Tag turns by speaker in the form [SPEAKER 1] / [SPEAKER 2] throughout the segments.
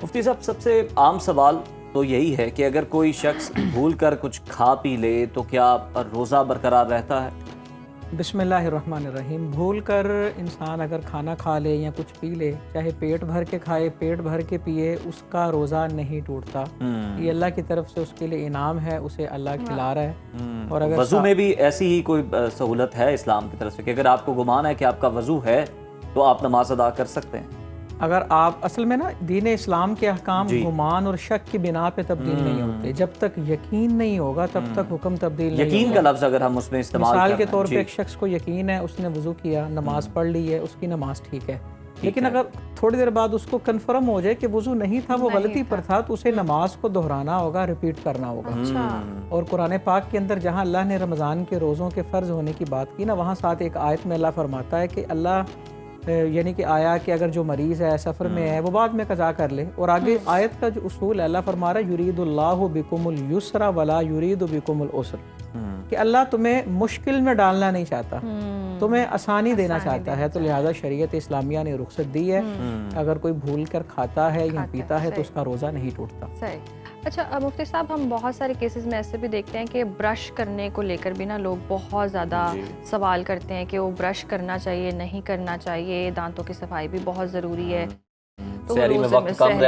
[SPEAKER 1] مفتی صاحب، سب سے عام سوال تو یہی ہے کہ اگر کوئی شخص بھول کر کچھ کھا پی لے تو کیا روزہ برقرار رہتا ہے؟
[SPEAKER 2] بسم اللہ الرحمن الرحیم۔ بھول کر انسان اگر کھانا کھا لے یا کچھ پی لے، چاہے پیٹ بھر کے کھائے پیٹ بھر کے پیے، اس کا روزہ نہیں ٹوٹتا۔ یہ اللہ کی طرف سے اس کے لیے انعام ہے، اسے اللہ کھلا رہا ہے۔ اور اگر
[SPEAKER 1] وضو میں بھی ایسی ہی کوئی سہولت ہے اسلام کی طرف سے کہ اگر آپ کو گمان ہے کہ آپ کا وضو ہے تو آپ نماز ادا کر سکتے ہیں؟
[SPEAKER 2] اگر آپ اصل میں نا دین اسلام کے احکام گمان اور شک کی بنا پہ تبدیل نہیں ہوتے، جب تک یقین نہیں ہوگا تب تک حکم تبدیل نہیں ہوگا۔
[SPEAKER 1] یقین کا لفظ اگر ہم اس میں استعمال
[SPEAKER 2] مثال کے طور پہ ایک شخص کو یقین ہے، اس نے وضو کیا، نماز پڑھ لی ہے، اس کی نماز ٹھیک ہے، لیکن اگر تھوڑی دیر بعد اس کو کنفرم ہو جائے کہ وضو نہیں تھا، وہ غلطی پر تھا، تو اسے نماز کو دہرانا ہوگا، ریپیٹ کرنا ہوگا۔ اور قرآن پاک کے اندر جہاں اللہ نے رمضان کے روزوں کے فرض ہونے کی بات کی نا، وہاں ساتھ ایک آیت میں اللہ فرماتا ہے کہ اللہ یعنی کہ آیا کہ اگر جو مریض ہے، سفر میں ہے، وہ بعد میں قضا کر لے۔ اور آگے آیت کا جو اصول ہے، اللہ فرما رہا ہے یرید اللہ بکم الیسر ولا یرید بکم العسر، کہ اللہ تمہیں مشکل میں ڈالنا نہیں چاہتا، تمہیں آسانی دینا چاہتا ہے، تو لہذا شریعت اسلامیہ نے رخصت دی ہے۔ اگر کوئی بھول کر کھاتا ہے یا پیتا ہے تو اس کا روزہ نہیں ٹوٹتا۔
[SPEAKER 3] صحیح۔ اچھا مفتی صاحب، ہم بہت سارے کیسز میں ایسے بھی دیکھتے ہیں کہ برش کرنے کو لے کر بھی نا لوگ بہت زیادہ سوال کرتے ہیں کہ وہ برش کرنا چاہیے نہیں کرنا چاہیے، دانتوں کی صفائی بھی بہت ضروری ہے، تو
[SPEAKER 1] سحری میں وقت کم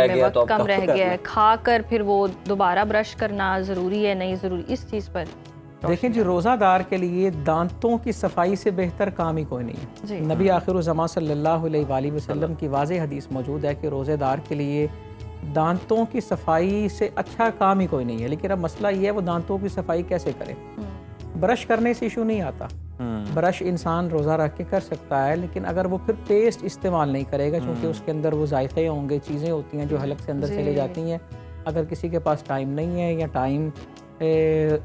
[SPEAKER 1] رہ گیا
[SPEAKER 3] ہے، کھا کر پھر وہ دوبارہ برش کرنا ضروری ہے نہیں ضروری، اس چیز پر
[SPEAKER 2] دیکھیں جی، روزہ دار کے لیے دانتوں کی صفائی سے بہتر کام ہی کوئی نہیں ہے۔ نبی آخر الزمان صلی اللہ علیہ وآلہ وسلم کی واضح حدیث موجود ہے کہ روزے دار کے لیے دانتوں کی صفائی سے اچھا کام ہی کوئی نہیں ہے۔ لیکن اب مسئلہ یہ ہے وہ دانتوں کی صفائی کیسے کرے؟ برش کرنے سے ایشو نہیں آتا، برش انسان روزہ رکھ کے کر سکتا ہے، لیکن اگر وہ پھر پیسٹ استعمال نہیں کرے گا، چونکہ اس کے اندر وہ ذائقے ہوں گے، چیزیں ہوتی ہیں جو حلق سے اندر چلے جاتی ہیں۔ اگر کسی کے پاس ٹائم نہیں ہے یا ٹائم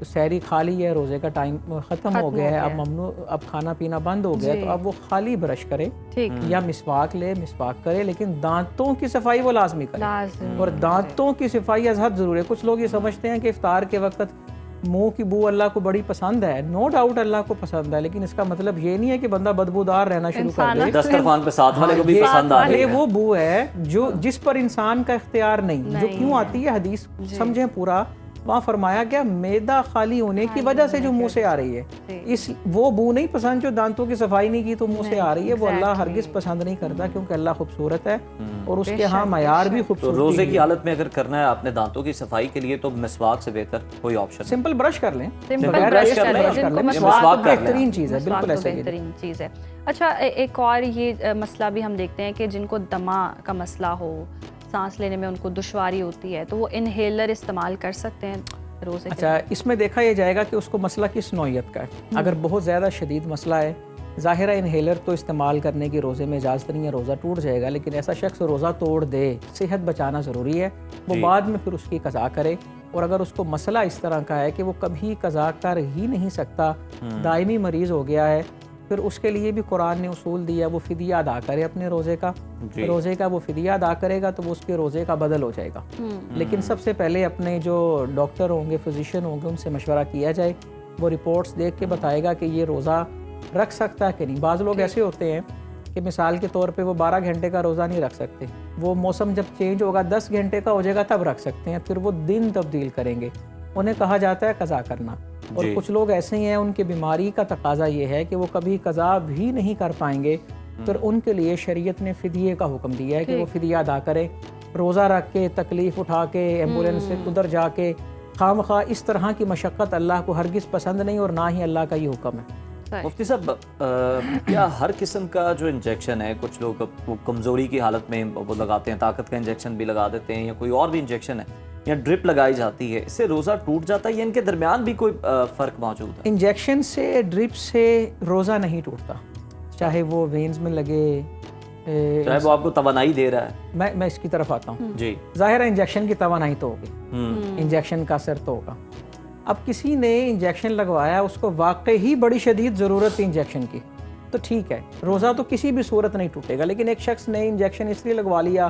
[SPEAKER 2] سحری کھا لی ہے، روزے کا ٹائم ختم ہو گیا ہے، اب ممنوع، اب کھانا پینا بند ہو گیا، تو اب وہ خالی برش کرے یا مسواک لے، مسواک کرے، لیکن دانتوں کی صفائی وہ لازمی کرے۔ اور دانتوں کی صفائی از حد ضرور ہے۔ کچھ لوگ یہ سمجھتے ہیں کہ افطار کے وقت منہ کی بو اللہ کو بڑی پسند ہے، نو ڈاؤٹ اللہ کو پسند ہے، لیکن اس کا مطلب یہ نہیں ہے کہ بندہ بدبودار رہنا شروع کر دے۔
[SPEAKER 1] دسترخوان پہ ساتھ والے کو بھی پسند آ رہی ہے۔
[SPEAKER 2] یہ وہ بو ہے جو جس پر انسان کا اختیار نہیں، جو کیوں آتی ہے حدیث سمجھیں پورا، وہاں فرمایا گیا معدہ خالی ہونے کی وجہ سے جو منہ سے آ رہی ہے، وہ بو نہیں پسند جو دانتوں کی صفائی نہیں کی تو منہ سے آ رہی ہے، وہ اللہ ہرگز پسند نہیں کرتا، کیونکہ اللہ خوبصورت ہے اور اس کے ہاں معیار بھی خوبصورت ہے۔
[SPEAKER 1] روزے کی حالت میں اگر کرنا ہے آپ نے دانتوں کی صفائی کے لیے تو مسواک سے بہتر کوئی آپشن؟
[SPEAKER 2] سمپل برش کر لیں،
[SPEAKER 1] مسواک
[SPEAKER 2] بہترین چیز ہے، بالکل ایسے
[SPEAKER 3] بہترین چیز ہے۔ اچھا، ایک اور یہ مسئلہ بھی ہم دیکھتے ہیں کہ جن کو دمہ کا مسئلہ ہو، سانس لینے میں ان کو دشواری ہوتی ہے، تو وہ انہیلر استعمال کر سکتے ہیں روزے کے؟
[SPEAKER 2] اچھا، اس میں دیکھا یہ جائے گا کہ اس کو مسئلہ کس نوعیت کا ہے۔ اگر بہت زیادہ شدید مسئلہ ہے، ظاہر ہے انہیلر تو استعمال کرنے کی روزے میں اجازت نہیں ہے، روزہ ٹوٹ جائے گا، لیکن ایسا شخص روزہ توڑ دے، صحت بچانا ضروری ہے، وہ بعد میں پھر اس کی قضا کرے۔ اور اگر اس کو مسئلہ اس طرح کا ہے کہ وہ کبھی قضا کر ہی نہیں سکتا، دائمی مریض ہو گیا ہے، پھر اس کے لیے بھی قرآن نے اصول دیا، وہ فدیہ ادا کرے اپنے روزے کا، وہ فدیہ ادا کرے گا تو وہ اس کے روزے کا بدل ہو جائے گا۔ لیکن سب سے پہلے اپنے جو ڈاکٹر ہوں گے، فزیشین ہوں گے، ان سے مشورہ کیا جائے، وہ رپورٹس دیکھ کے بتائے گا کہ یہ روزہ رکھ سکتا ہے کہ نہیں۔ بعض لوگ ایسے ہوتے ہیں کہ مثال کے طور پہ وہ 12 گھنٹے کا روزہ نہیں رکھ سکتے، وہ موسم جب چینج ہوگا 10 گھنٹے کا ہو جائے گا تب رکھ سکتے ہیں، پھر وہ دن تبدیل کریں گے، انہیں کہا جاتا ہے قضا کرنا۔ اور کچھ لوگ ایسے ہی ہیں، ان کی بیماری کا تقاضا یہ ہے کہ وہ کبھی قضا بھی نہیں کر پائیں گے، پھر ان کے لیے شریعت نے فدیے کا حکم دیا ہے کہ وہ فدیہ ادا کرے، روزہ رکھ کے، تکلیف اٹھا کے، ایمبولینس سے ادھر جا کے، خواہ مخواہ اس طرح کی مشقت اللہ کو ہرگز پسند نہیں، اور نہ ہی اللہ کا یہ حکم ہے۔
[SPEAKER 1] مفتی صاحب، کیا ہر قسم کا جو انجیکشن ہے، کچھ لوگ وہ کمزوری کی حالت میں وہ لگاتے ہیں، طاقت کا انجیکشن بھی لگا دیتے ہیں، یا کوئی اور بھی انجیکشن ہے یا ڈرپ لگائی جاتی ہے، اس سے روزہ ٹوٹ جاتا ہے یا ان کے درمیان بھی کوئی فرق موجود ہے؟
[SPEAKER 2] انجیکشن سے، ڈرپ سے روزہ نہیں ٹوٹتا، چاہے وہ وینز میں لگے،
[SPEAKER 1] چاہے وہ آپ کو توانائی دے رہا ہے۔
[SPEAKER 2] میں اس کی طرف آتا ہوں۔
[SPEAKER 1] جی،
[SPEAKER 2] ظاہر ہے انجیکشن کی توانائی تو ہوگی، انجیکشن کا اثر تو ہوگا۔ اب کسی نے انجیکشن لگوایا، اس کو واقعی بڑی شدید ضرورت تھی انجیکشن کی، تو ٹھیک ہے، روزہ تو کسی بھی صورت نہیں ٹوٹے گا۔ لیکن ایک شخص نے انجیکشن اس لیے لگوا لیا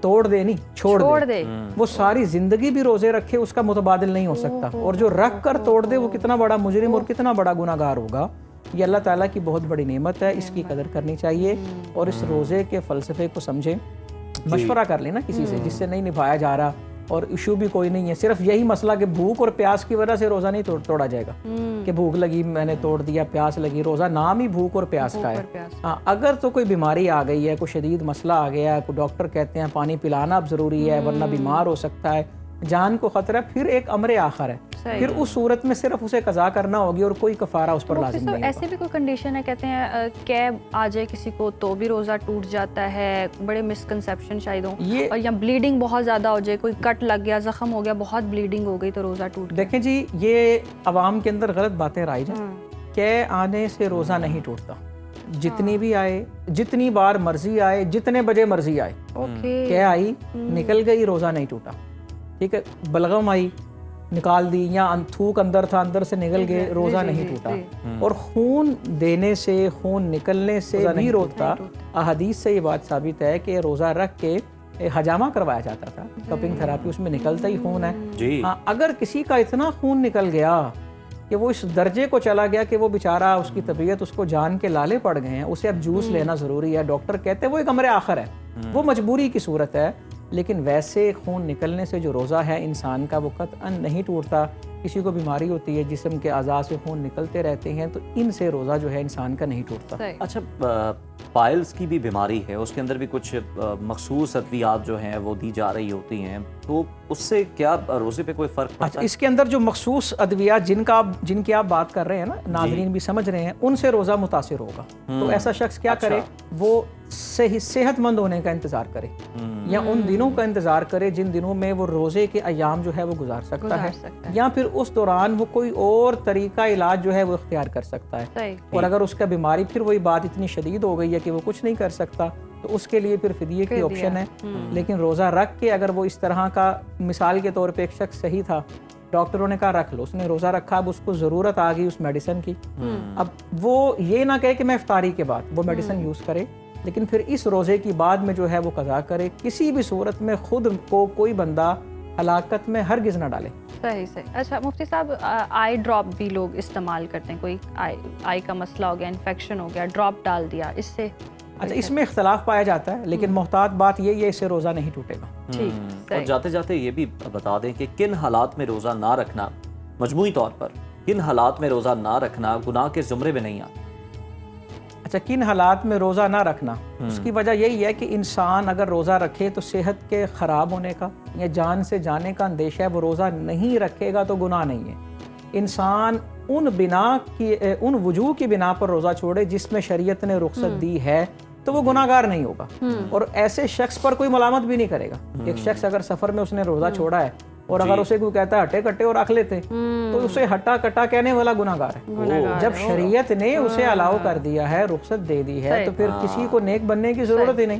[SPEAKER 2] توڑ دے نہیں
[SPEAKER 3] چھوڑ
[SPEAKER 2] چھوڑ
[SPEAKER 3] دے
[SPEAKER 2] وہ ساری زندگی بھی روزے رکھے اس کا متبادل نہیں ہو سکتا، اور جو رکھ کر توڑ دے وہ کتنا بڑا مجرم اور کتنا بڑا گناہ گار ہوگا۔ یہ اللہ تعالیٰ کی بہت بڑی نعمت ہے، اس کی قدر کرنی چاہیے، اور اس روزے کے فلسفے کو سمجھیں، مشورہ کر لینا کسی سے جس سے نہیں نبھایا جا رہا اور ایشو بھی کوئی نہیں ہے، صرف یہی مسئلہ کہ بھوک اور پیاس کی وجہ سے روزہ نہیں توڑا جائے گا کہ بھوک لگی میں نے توڑ دیا، پیاس لگی، روزہ نام ہی بھوک اور پیاس کا ہے۔ ہاں اگر تو کوئی بیماری آ گئی ہے، کوئی شدید مسئلہ آ گیا ہے، کوئی ڈاکٹر کہتے ہیں پانی پلانا اب ضروری ہے ورنہ بیمار ہو سکتا ہے، جان کو خطرہ ہے، پھر ایک امر آخر ہے، پھر اس صورت میں صرف اسے قضا کرنا ہوگی اور کوئی کفارہ اس پر لازم نہیں ہوگا۔
[SPEAKER 3] ایسے بھی کوئی کنڈیشن ہے، کہتے ہیں کیب آ جائے کسی کو تو بھی روزہ ٹوٹ جاتا ہے، بڑے مسکنسیپشن شاید ہوں، اور یا بلیڈنگ بہت زیادہ ہو جائے، کوئی کٹ لگ گیا، زخم ہو گیا، بہت بلیڈنگ ہو گئی تو روزہ ٹوٹ گیا۔
[SPEAKER 2] دیکھیں جی، یہ عوام کے اندر غلط باتیں رائج ہیں کہ آنے سے روزہ نہیں ٹوٹتا، جتنی بھی آئے، جتنی بار مرضی آئے، جتنے بجے مرضی آئے، کہ آئی نکل گئی، روزہ نہیں ٹوٹا، ٹھیک ہے، بلغم آئی نکال دی، یا تھوک اندر تھا اندر سے نکل گئے، روزہ نہیں ٹوٹا۔ اور خون دینے سے، خون نکلنے سے نہیں روکتا، احادیث سے یہ بات ثابت ہے کہ روزہ رکھ کے حجامہ کروایا جاتا تھا، کپنگ تھراپی، اس میں نکلتا ہی خون ہے۔ ہاں اگر کسی کا اتنا خون نکل گیا کہ وہ اس درجے کو چلا گیا کہ وہ بیچارہ اس کی طبیعت اس کو جان کے لالے پڑ گئے ہیں، اسے اب جوس لینا ضروری ہے، ڈاکٹر کہتے ہیں وہ ایک امر آخر ہے، وہ مجبوری کی صورت ہے، لیکن ویسے خون نکلنے سے جو روزہ ہے انسان کا وہ قطعاً نہیں ٹوٹتا۔ کسی کو بیماری ہوتی ہے، جسم کے اعضاء سے خون نکلتے رہتے ہیں، تو ان سے روزہ جو ہے انسان کا نہیں ٹوٹتا۔
[SPEAKER 1] اچھا، پائلز کی بھی بیماری ہے، اس کے اندر بھی کچھ مخصوص ادویات جو ہیں وہ دی جا رہی ہوتی ہیں، تو اس سے کیا روزے پہ کوئی فرق پڑتا ہے؟
[SPEAKER 2] اس کے اندر جو مخصوص ادویات جن کی آپ بات کر رہے ہیں نا، ناظرین بھی سمجھ رہے ہیں، ان سے روزہ متاثر ہوگا، تو ایسا شخص کیا کرے، وہ صحت مند ہونے کا انتظار کرے، یا ان دنوں کا انتظار کرے جن دنوں میں وہ روزے کے ایام جو ہے وہ گزار سکتا ہے، یا پھر اس دوران وہ کوئی اور طریقہ علاج جو ہے وہ اختیار کر سکتا ہے، اور اگر اس کا بیماری پھر وہی بات اتنی شدید ہو گئی ہے کہ وہ کچھ نہیں کر سکتا تو اس کے لیے پھر فدیے کی آپشن ہے۔ لیکن روزہ رکھ کے اگر وہ اس طرح کا، مثال کے طور پہ ایک شخص صحیح تھا، ڈاکٹروں نے کہا رکھ لو، اس نے روزہ رکھا، اب اس کو ضرورت آ گئی اس میڈیسن کی، اب وہ یہ نہ کہے کہ میں افطاری کے بعد وہ میڈیسن یوز کرے، لیکن پھر اس روزے کی بعد میں جو ہے وہ قضا کرے، کسی بھی صورت میں خود کو کوئی بندہ ہلاکت میں ہرگز نہ ڈالے۔
[SPEAKER 3] صحیح۔ اچھا مفتی صاحب، آئی ڈراپ بھی لوگ استعمال کرتے ہیں، کوئی آئی کا مسئلہ ہو گیا، انفیکشن ہو گیا، ڈراپ ڈال دیا، اس سے؟
[SPEAKER 2] اچھا، اس میں اختلاف پایا جاتا ہے، لیکن محتاط بات یہ ہے اس سے روزہ نہیں ٹوٹے گا۔
[SPEAKER 1] اور جاتے جاتے یہ بھی بتا دیں کہ کن حالات میں روزہ نہ رکھنا، مجموعی طور پر کن حالات میں روزہ نہ رکھنا گناہ کے زمرے میں نہیں آتا؟
[SPEAKER 2] اچھا، کن حالات میں روزہ نہ رکھنا، اس کی وجہ یہی ہے کہ انسان اگر روزہ رکھے تو صحت کے خراب ہونے کا یا جان سے جانے کا اندیشہ ہے، وہ روزہ نہیں رکھے گا تو گناہ نہیں ہے۔ انسان ان وجوہ کی بنا پر روزہ چھوڑے جس میں شریعت نے رخصت دی ہے تو وہ گناہ گار نہیں ہوگا، اور ایسے شخص پر کوئی ملامت بھی نہیں کرے گا۔ ایک شخص اگر سفر میں اس نے روزہ چھوڑا ہے اور اگر اسے کوئی کہتا ہے ہٹے کٹے اور رکھ لیتے، تو اسے ہٹا کٹا کہنے والا گناہ گار ہے۔ جب شریعت نے اسے الاؤ کر دیا ہے، رخصت دے دی ہے، تو پھر کسی کو نیک بننے کی ضرورت ہی نہیں،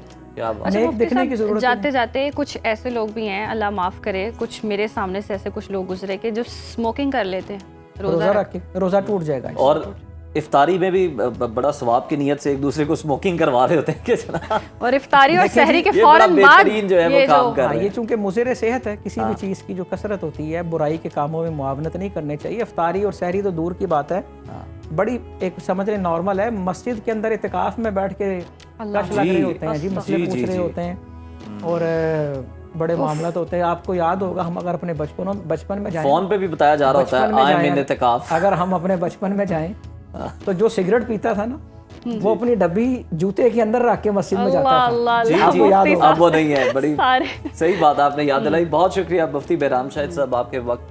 [SPEAKER 2] نیک دکھنے کی ضرورت۔
[SPEAKER 3] جاتے جاتے کچھ ایسے لوگ بھی ہیں، اللہ معاف کرے، کچھ میرے سامنے سے ایسے کچھ لوگ گزرے کہ جو اسموکنگ کر لیتے ہیں،
[SPEAKER 2] روزہ رکھ کے روزہ ٹوٹ جائے گا۔
[SPEAKER 1] اور افطاری میں بھی بڑا ثواب کی نیت سے ایک دوسرے کو اسموکنگ کروا رہے ہوتے ہیں کہ
[SPEAKER 3] اور افطاری اور سحری کے فوراً بعد
[SPEAKER 1] جو ہے وہ کام کر رہے ہیں۔
[SPEAKER 2] یہ چونکہ مضر صحت ہے، کسی بھی چیز کی جو کثرت ہوتی ہے، برائی کے کاموں میں معاونت نہیں کرنی چاہیے۔ افطاری اور سحری تو دور کی بات ہے، بڑی ایک سمجھ رہے نارمل ہے، مسجد کے اندر اعتکاف میں بیٹھ کے کش لگ رہے ہوتے ہیں، جی مسئلے پوچھ رہے ہوتے ہیں، اور بڑے معاملات ہوتے ہیں۔ آپ کو یاد ہوگا، ہم اگر اپنے بچپن میں جائیں،
[SPEAKER 1] فون پہ بھی بتایا جا رہا ہوتا ہے آئے من اعتکاف،
[SPEAKER 2] اگر ہم اپنے بچپن میں جائیں تو جو سگریٹ پیتا تھا نا، وہ اپنی ڈبی جوتے کے اندر رکھ کے مسجد میں جاتا تھا۔
[SPEAKER 1] جی جی، اب وہ نہیں ہے۔ بڑی صحیح بات آپ نے یاد دلائی، بہت شکریہ مفتی بہرام شاہد صاحب آپ کے وقت